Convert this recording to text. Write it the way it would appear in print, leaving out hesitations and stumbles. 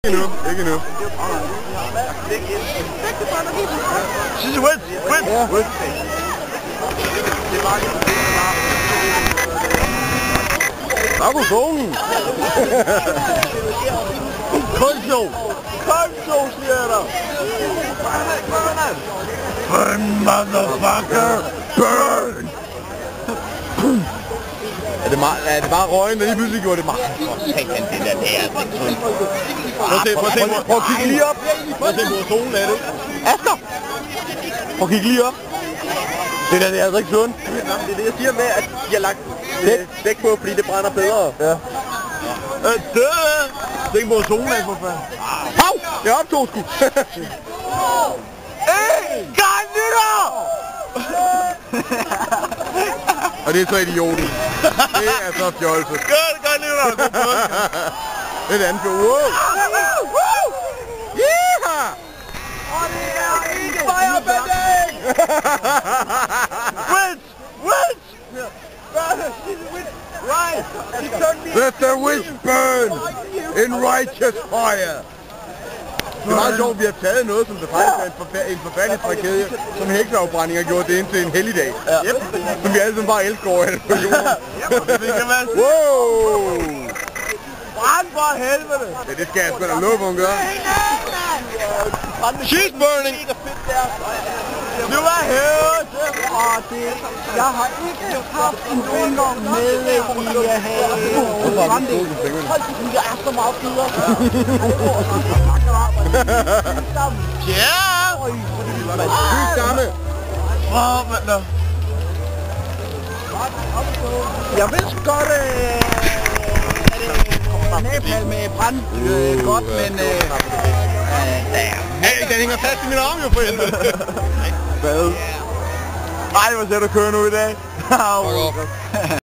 Ikke nu, ikke nu. She's wet, wet, wet. Der går solen. Koldshow. Koldshow, siger jeg dig. Burn, motherfucker. Burn. Er det bare røgen, der lige pludselig gjorde det meget? Satan, det der er Prøv at kigge lige op. Prøv at se, hvor solen er det. Asger! Prøv at kigge lige op. Det der, det er altså ikke sundt. Det er det, jeg siger med, at de har lagt dæk på, fordi det brænder bedre. Ja. Tænk på, hvor solen er, for fanden. Hav! Jeg optog sgu. Godt nytår! Og det er så idioten. Det er så fjolset. Godt nytår! Det er et andet fjol. Wow! Yeeha! Og det er en firebending! Witch! Witch! Right! Let the witch burn in righteous fire! Det er meget sjovt, vi har taget noget, som det faktisk er en forfærdelig tragedie, som hekseafbrænding har gjort det ind til en helligdag. Som vi alle sammen bare elsker over på jorden. Wow! Brænd for helvede! Ja, det skal jeg sgu da love på, hun gør. She's burning! Du er hørt! Og det... Jeg har ikke haft en unger med i havet. Brænding. Det er så meget federe. Ja! Syg stamme! Jeg vidste godt, napalm med brand godt, men Hey, den hænger fast i min arm jo for helvede! hvad? Ej, hvor ser du køre nu i dag?